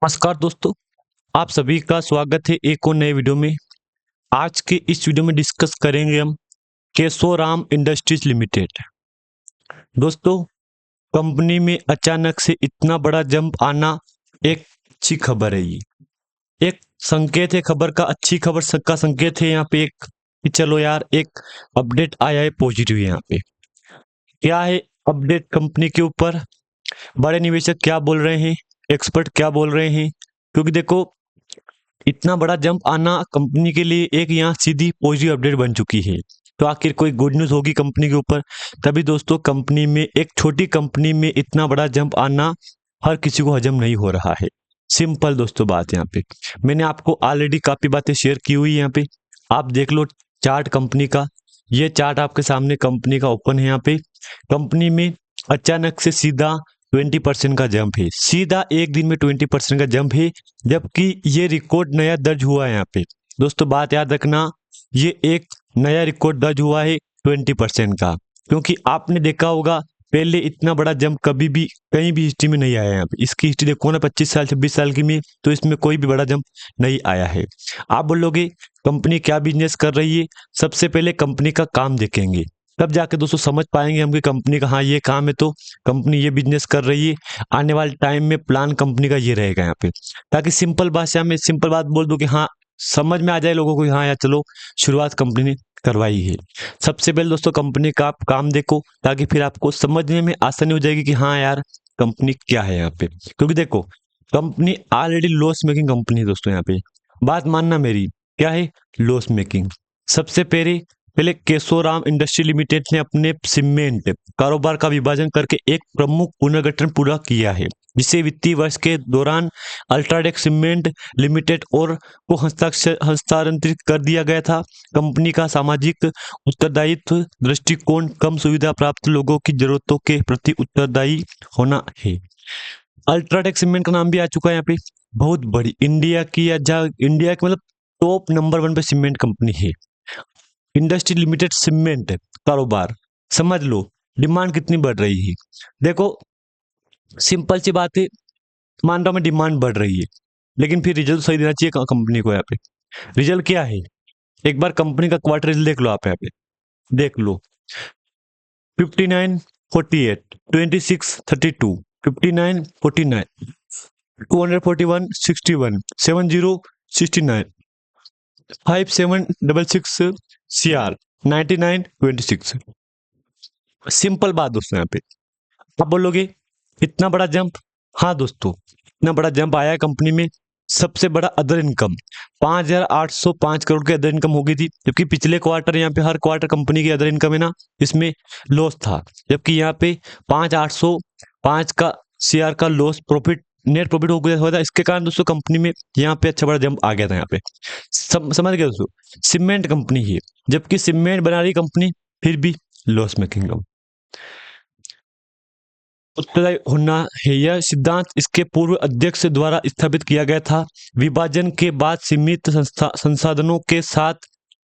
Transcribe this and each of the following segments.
नमस्कार दोस्तों, आप सभी का स्वागत है एक और नए वीडियो में। आज के इस वीडियो में डिस्कस करेंगे हम केशोराम इंडस्ट्रीज लिमिटेड। दोस्तों, कंपनी में अचानक से इतना बड़ा जंप आना एक अच्छी खबर है। ये एक संकेत है, खबर का अच्छी खबर का संकेत है यहाँ पे एक कि चलो यार एक अपडेट आया है पॉजिटिव। यहाँ पे क्या है अपडेट कंपनी के ऊपर, बड़े निवेशक क्या बोल रहे हैं, एक्सपर्ट क्या बोल रहे हैं। क्योंकि देखो, इतना बड़ा जंप आना कंपनी के लिए एक यहाँ सीधी पॉजिटिव अपडेट बन चुकी है। तो आखिर कोई गुड न्यूज़ होगी कंपनी के ऊपर। तभी दोस्तों, कंपनी में एक छोटी कंपनी में इतना बड़ा जंप आना हर किसी को हजम नहीं हो रहा है। सिंपल दोस्तों बात यहाँ पे मैंने आपको ऑलरेडी काफ़ी बातें शेयर की हुई है। यहाँ पे आप देख लो चार्ट कंपनी का। ये चार्ट आपके सामने कंपनी का ओपन है। यहाँ पे कंपनी में अचानक से सीधा 20% का जंप है। सीधा एक दिन में 20% का जंप है, जबकि ये रिकॉर्ड नया दर्ज हुआ है। यहाँ पे दोस्तों बात याद रखना, ये एक नया रिकॉर्ड दर्ज हुआ है 20% का। क्योंकि आपने देखा होगा पहले इतना बड़ा जंप कभी भी कहीं भी हिस्ट्री में नहीं आया है। यहाँ पे इसकी हिस्ट्री देखो ना, 25 साल 26 साल की में, तो इसमें कोई भी बड़ा जंप नहीं आया है। आप बोलोगे कंपनी क्या बिजनेस कर रही है, सबसे पहले कंपनी का काम देखेंगे, तब जाके दोस्तों समझ पाएंगे हम कि कंपनी का हाँ ये काम है, तो कंपनी ये बिजनेस कर रही है। आने वाले टाइम में प्लान कंपनी का ये रहेगा यहाँ पे, ताकि सिंपल भाषा में सिंपल बात बोल दूं कि हाँ समझ में आ जाए लोगों को, हाँ यार चलो शुरुआत कंपनी ने करवाई है। सबसे पहले दोस्तों कंपनी का आप काम देखो, ताकि फिर आपको समझने में आसानी हो जाएगी कि हाँ यार कंपनी क्या है यहाँ पे। क्योंकि देखो, company already loss making company है दोस्तों। यहाँ पे बात मानना मेरी, क्या है लॉस मेकिंग। सबसे पहले पहले केशोराम इंडस्ट्री लिमिटेड ने अपने सीमेंट कारोबार का विभाजन करके एक प्रमुख पुनर्गठन पूरा किया है, जिसे वित्तीय वर्ष के दौरान अल्ट्राटेक सीमेंट लिमिटेड और को हस्तांतरित कर दिया गया था। कंपनी का सामाजिक उत्तरदायित्व दृष्टिकोण कम सुविधा प्राप्त लोगों की जरूरतों के प्रति उत्तरदायी होना है। अल्ट्राटेक सीमेंट का नाम भी आ चुका है यहाँ पे। बहुत बड़ी इंडिया की या इंडिया की मतलब टॉप नंबर 1 पे सीमेंट कंपनी है। इंडस्ट्री लिमिटेड सीमेंट कारोबार, समझ लो डिमांड कितनी बढ़ रही है। देखो सिंपल सी बात है, मान रहा हूं मैं डिमांड बढ़ रही है, लेकिन फिर रिजल्ट सही देना चाहिए कंपनी को। यहाँ पे रिजल्ट क्या है, एक बार कंपनी का क्वार्टर रिजल्ट देख लो। आप यहाँ पे देख लो 59 48 26 32 59 49 241 61 70 69 5766 CR 99 26। सिंपल बात दोस्तों यहाँ पे आप बोलोगे इतना बड़ा जंप, हाँ दोस्तों इतना बड़ा जंप आया है कंपनी में। सबसे बड़ा अदर इनकम 5,805 करोड़ की अदर इनकम हो गई थी, जबकि पिछले क्वार्टर यहाँ पे हर क्वार्टर कंपनी की अदर इनकम है ना, इसमें लॉस था। जबकि यहाँ पे 5,805 का CR का लॉस प्रॉफिट नेट प्रॉफिट हो गया हुआ था। इसके कारण दोस्तों कंपनी में यहाँ पे अच्छा बड़ा जंप आ गया था। यहाँ पे समझ गए दोस्तों, सीमेंट कंपनी है, जबकि सीमेंट बना रही कंपनी फिर भी लॉस मेकिंग कंपनी। उत्तरदायी होना है यह सिद्धांत इसके पूर्व अध्यक्ष द्वारा स्थापित किया गया था। विभाजन के बाद सीमित संसाधनों के साथ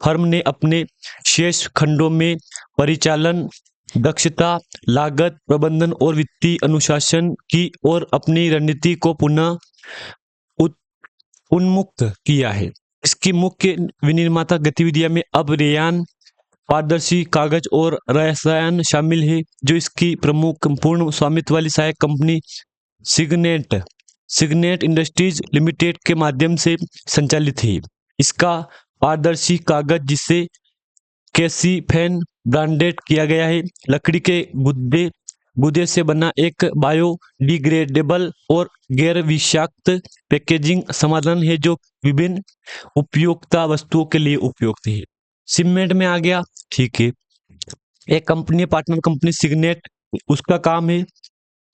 फर्म ने अपने शेष खंडों में परिचालन दक्षता, लागत प्रबंधन और वित्तीय अनुशासन की और अपनी रणनीति को पुनः उन्मुक्त किया है। इसकी मुख्य विनिर्माता गतिविधियों में अब रेयान, पारदर्शी कागज और रसायन शामिल है, जो इसकी प्रमुख पूर्ण स्वामित्व वाली सहायक company Signet Signet Industries Limited के माध्यम से संचालित है। इसका पारदर्शी कागज, जिसे कैसी फैन ब्रांडेड किया गया है, लकड़ी के गुद्दे गुदे से बना एक बायोडिग्रेडेबल और गैर विषाक्त पैकेजिंग समाधान है, जो विभिन्न उपयोगिता वस्तुओं के लिए उपयुक्त है। सीमेंट में आ गया, ठीक है। एक कंपनी है पार्टनर कंपनी सिग्नेट, उसका काम है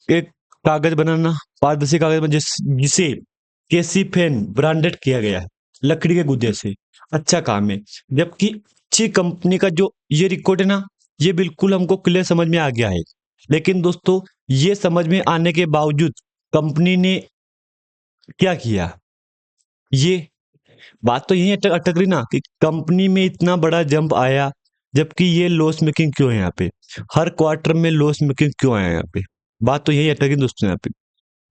एक कागज बनाना, पारदर्शी कागज जिसे कैसीफेन ब्रांडेड किया गया है लकड़ी के गुदे से। अच्छा काम है। जबकि अच्छी कंपनी का जो ये रिकॉर्ड है ना, ये बिल्कुल हमको क्लियर समझ में आ गया है। लेकिन दोस्तों ये समझ में आने के बावजूद कंपनी ने क्या किया, ये बात तो यही अटक रही ना कि कंपनी में इतना बड़ा जंप आया, जबकि ये लॉस मेकिंग क्यों है। यहाँ पे हर क्वार्टर में लॉस मेकिंग क्यों आया यहाँ पे, बात तो यही अटकी दोस्तों यहाँ पे।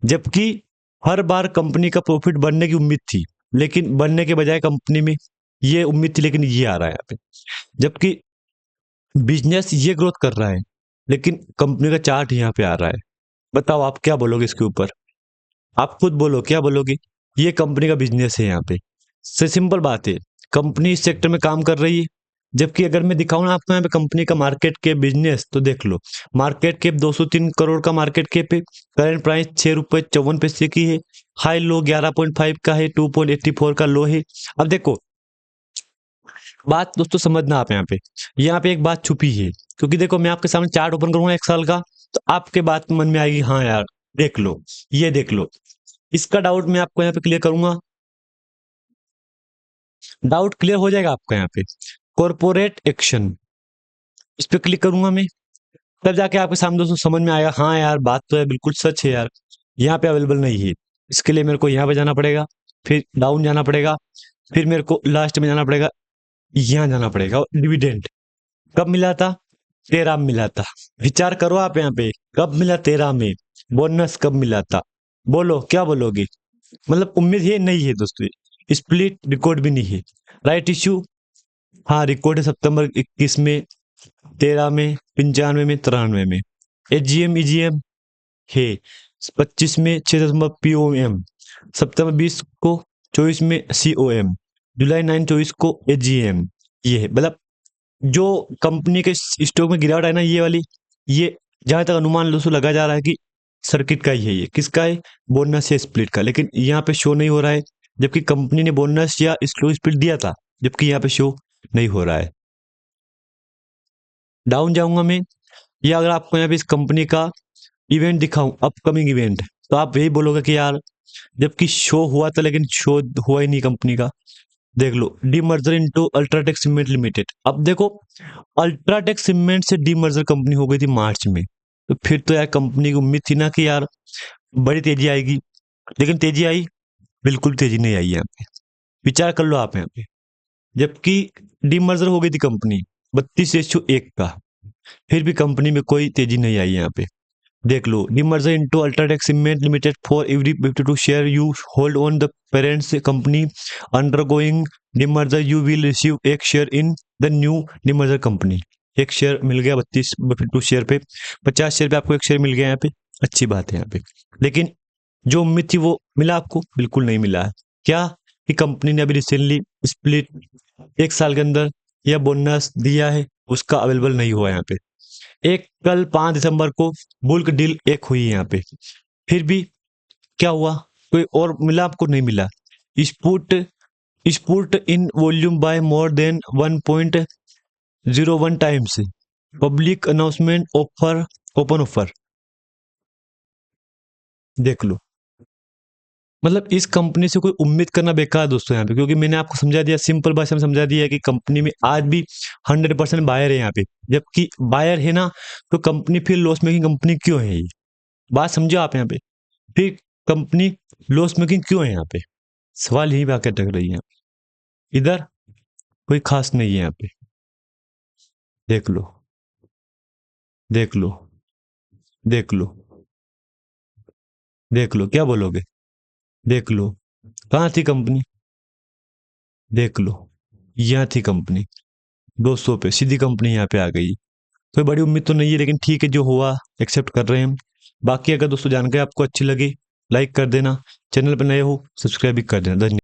जबकि हर बार कंपनी का प्रॉफिट बढ़ने की उम्मीद थी, लेकिन बढ़ने के बजाय कंपनी में ये उम्मीद थी, लेकिन ये आ रहा है यहाँ पे। जबकि बिजनेस ये ग्रोथ कर रहा है, लेकिन कंपनी का चार्ट यहाँ पे आ रहा है। बताओ आप क्या बोलोगे इसके ऊपर? आप खुद बोलो, क्या बोलोगे? ये कंपनी का बिजनेस है यहाँ पे। से सिंपल बात है, कंपनी इस सेक्टर में काम कर रही है। जबकि अगर मैं दिखाऊं ना आपको यहाँ पे कंपनी का मार्केट कैप बिजनेस, तो देख लो, मार्केट कैप 203 करोड़ का मार्केट कैप है। करंट प्राइस 6 रुपये 54 पैसे की है। हाई लो 11.5 का है, 2.84 का लो है। अब देखो, बात दोस्तों समझना आप यहाँ पे एक बात छुपी है। क्योंकि देखो, मैं आपके सामने चार्ट ओपन करूंगा 1 साल का, तो आपके बात मन में आएगी, हाँ यार देख लो, ये देख लो। इसका डाउट मैं आपको यहाँ पे क्लियर करूंगा। डाउट क्लियर हो जाएगा आपका यहाँ पे। कॉर्पोरेट एक्शन, इस पे क्लिक करूंगा मैं, तब जाके आपके सामने दोस्तों समझ में आएगा, हाँ यार बात तो है, बिल्कुल सच है यार, यहाँ पे अवेलेबल नहीं है। इसके लिए मेरे को यहाँ पे जाना पड़ेगा, फिर डाउन जाना पड़ेगा, फिर मेरे को लास्ट में जाना पड़ेगा, यहाँ जाना पड़ेगा। और डिविडेंड कब मिला था? 13 में मिला था। विचार करो आप यहाँ पे, कब मिला? 13 में। बोनस कब मिला था? बोलो, क्या बोलोगे? मतलब उम्मीद है नहीं है दोस्तों। स्प्लिट रिकॉर्ड भी नहीं है। राइट इश्यू, हाँ रिकॉर्ड है सितंबर 21 में, 13 में, 95 में, 93 में। एजीएम ईजीएम है 25 में, 6 दिसंबर पीओएम, सितंबर 20 को, 24 में सीओएम, जुलाई 9 24 को एजीएम। ये है मतलब जो कंपनी के स्टॉक में गिरावट है ना, ये वाली, ये जहां तक अनुमान दोस्तों लगा जा रहा है कि सर्किट का ही है। ये किसका है? बोनस या स्प्लिट का। लेकिन यहाँ पे शो नहीं हो रहा है, जबकि कंपनी ने बोनस या स्लो स्प्लिट दिया था, जबकि यहाँ पे शो नहीं हो रहा है। डाउन जाऊंगा मैं, या अगर आपको यहाँ पे इस कंपनी का इवेंट दिखाऊं, अपकमिंग इवेंट, तो आप यही बोलोगे कि यार जबकि शो हुआ था, लेकिन शो हुआ ही नहीं कंपनी का। देख लो, demerger into UltraTech cement limited. अब देखो, अल्ट्राटेक सीमेंट से डीमर्जर कंपनी हो गई थी मार्च में, तो फिर तो यार कंपनी की उम्मीद थी ना कि यार बड़ी तेजी आएगी, लेकिन तेजी आई? बिल्कुल तेजी नहीं आई यहाँ पे। विचार कर लो आप यहाँ पे। जबकि डीमर्जर हो गई थी कंपनी 32:1 का, फिर भी कंपनी में कोई तेजी नहीं आई यहाँ पे। देख लो, demerger into UltraTech cement limited, for every 52 share you hold on the parents company undergoing demerger you will receive एक share in the new demerger company. एक शेयर मिल गया 52 शेयर पे, 50 शेयर पे आपको एक शेयर मिल गया यहाँ पे। अच्छी बात है यहाँ पे। लेकिन जो उम्मीद थी वो मिला आपको? बिल्कुल नहीं मिला है। क्या? कि कंपनी ने अभी रिसेंटली स्प्लिट 1 साल के अंदर या बोनस दिया है, उसका अवेलेबल नहीं हुआ यहाँ पे। एक कल 5 दिसंबर को बुल्क डील एक हुई है यहाँ पे, फिर भी क्या हुआ? कोई और मिला आपको? नहीं मिला। Spurt spurt in volume by more than 1.01 times, public announcement offer, open offer. देख लो, मतलब इस कंपनी से कोई उम्मीद करना बेकार है दोस्तों यहाँ पे। क्योंकि मैंने आपको समझा दिया, सिंपल भाषा में समझा दिया कि कंपनी में आज भी 100% बायर है यहाँ पे। जबकि बायर है ना, तो कंपनी फिर लॉस मेकिंग कंपनी क्यों है? ये बात समझो आप यहाँ पे। फिर कंपनी लॉस मेकिंग क्यों है यहाँ पे? सवाल यही पे आकर टक रही है। इधर कोई खास नहीं है यहाँ पे। देख लो, देख लो, देख लो, देख लो, क्या बोलोगे? देख लो, कहाँ थी कंपनी? देख लो, यहाँ थी कंपनी 200 पे, सीधी कंपनी यहाँ पे आ गई। कोई बड़ी उम्मीद तो नहीं है, लेकिन ठीक है, जो हुआ एक्सेप्ट कर रहे हैं हम। बाकी अगर दोस्तों जानकारी आपको अच्छी लगी, लाइक कर देना, चैनल पर नए हो सब्सक्राइब भी कर देना। धन्यवाद।